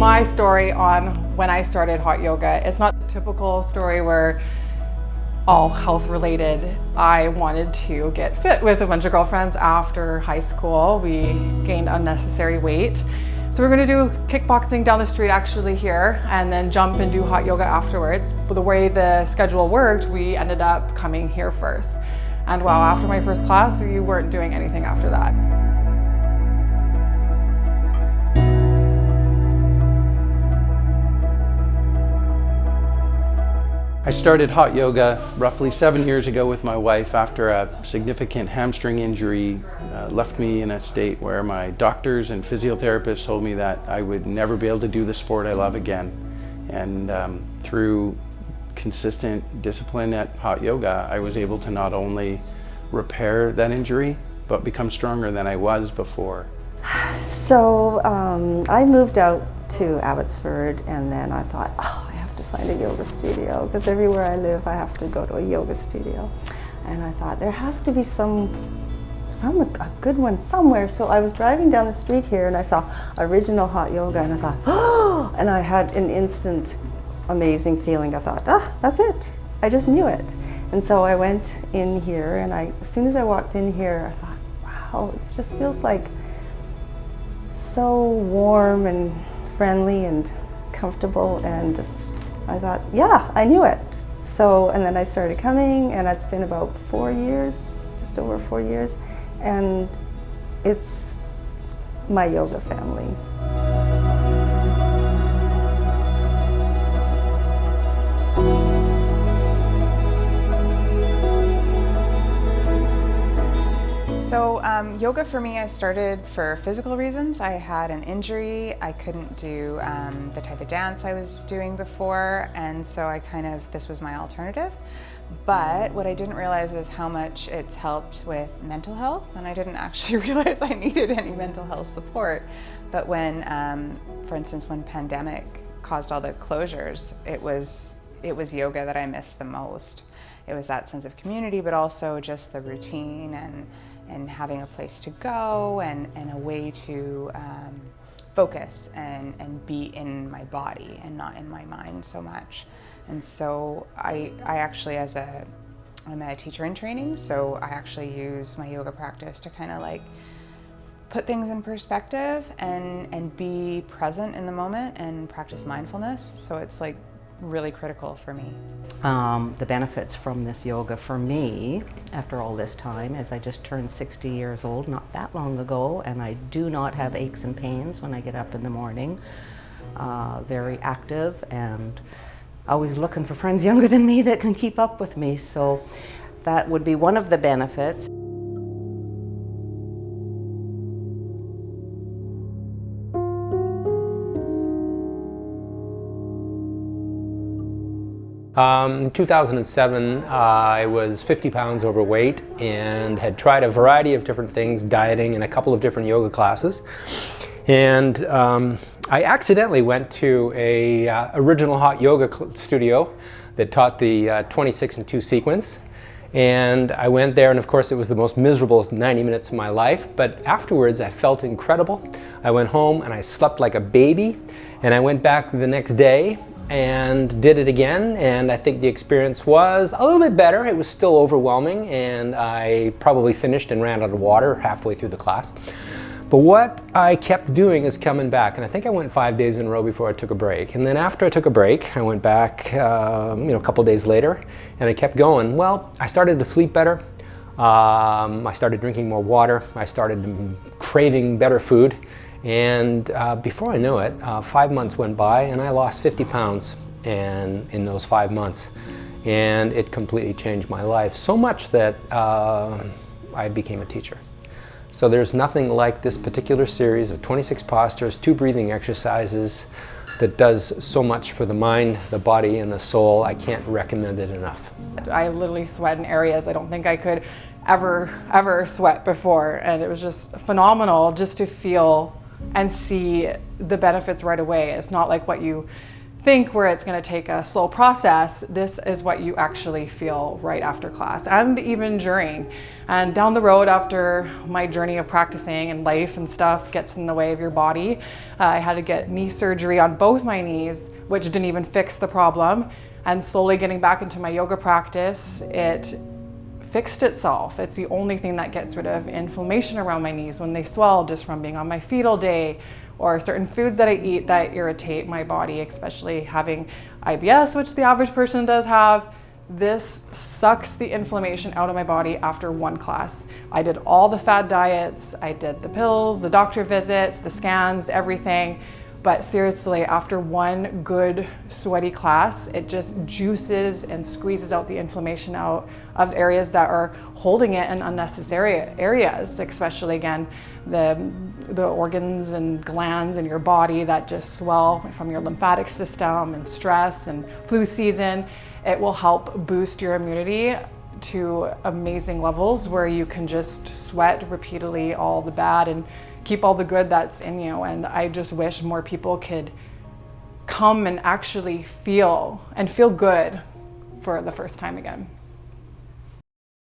my story on when I started hot yoga. It's not the typical story where all health related. I wanted to get fit with a bunch of girlfriends after high school. We gained unnecessary weight. So we're gonna do kickboxing down the street actually here and then jump and do hot yoga afterwards. But the way the schedule worked, we ended up coming here first. And wow, after my first class, you weren't doing anything after that. I started hot yoga roughly 7 years ago with my wife after a significant hamstring injury left me in a state where my doctors and physiotherapists told me that I would never be able to do the sport I love again. And through consistent discipline at hot yoga, I was able to not only repair that injury, but become stronger than I was before. So I moved out to Abbotsford, and then I thought, oh, I have to find a yoga studio, because everywhere I live I have to go to a yoga studio. And I thought there has to be a good one somewhere. So I was driving down the street here and I saw Original Hot Yoga, and I thought, oh, and I had an instant amazing feeling. I thought, that's it. I just knew it. And so I went in here, and as soon as I walked in here, I thought, wow, it just feels like so warm and friendly and comfortable. And I thought, yeah, I knew it. So, and then I started coming, and it's been about 4 years, just over 4 years, and it's my yoga family. So yoga for me, I started for physical reasons. I had an injury. I couldn't do the type of dance I was doing before, and so this was my alternative. But what I didn't realize is how much it's helped with mental health, and I didn't actually realize I needed any mental health support. But when, for instance, when pandemic caused all the closures, it was yoga that I missed the most. It was that sense of community, but also just the routine and having a place to go and a way to focus and be in my body and not in my mind so much. And so I actually, I'm a teacher in training, so I actually use my yoga practice to kind of like put things in perspective and be present in the moment and practice mindfulness. So it's like really critical for me. The benefits from this yoga for me, after all this time, is I just turned 60 years old not that long ago, and I do not have aches and pains when I get up in the morning. Very active and always looking for friends younger than me that can keep up with me, so that would be one of the benefits. 2007, I was 50 pounds overweight and had tried a variety of different things, dieting and a couple of different yoga classes. And I accidentally went to a Original Hot Yoga studio that taught the 26 and 2 sequence. And I went there, and of course it was the most miserable 90 minutes of my life, but afterwards I felt incredible. I went home and I slept like a baby, and I went back the next day and did it again, and I think the experience was a little bit better. It was still overwhelming, and I probably finished and ran out of water halfway through the class. But what I kept doing is coming back, and I think I went 5 days in a row before I took a break. And then after I took a break, I went back a couple days later, and I kept going. Well, I started to sleep better. I started drinking more water. I started craving better food. And before I knew it, 5 months went by, and I lost 50 pounds in those 5 months. And it completely changed my life, so much that I became a teacher. So there's nothing like this particular series of 26 postures, 2 breathing exercises that does so much for the mind, the body, and the soul. I can't recommend it enough. I literally sweat in areas I don't think I could ever sweat before, and it was just phenomenal just to feel and see the benefits right away. It's not like what you think where it's going to take a slow process, this is what you actually feel right after class and even during. And down the road, after my journey of practicing and life and stuff gets in the way of your body, I had to get knee surgery on both my knees, which didn't even fix the problem. And slowly getting back into my yoga practice, it fixed itself. It's the only thing that gets rid of inflammation around my knees when they swell just from being on my feet all day, or certain foods that I eat that irritate my body, especially having IBS, which the average person does have. This sucks the inflammation out of my body after one class. I did all the fad diets, I did the pills, the doctor visits, the scans, everything. But seriously, after one good sweaty class, it just juices and squeezes out the inflammation out of areas that are holding it in unnecessary areas, especially again, the organs and glands in your body that just swell from your lymphatic system and stress and flu season. It will help boost your immunity to amazing levels where you can just sweat repeatedly all the bad and keep all the good that's in you. And I just wish more people could come and actually feel good for the first time again.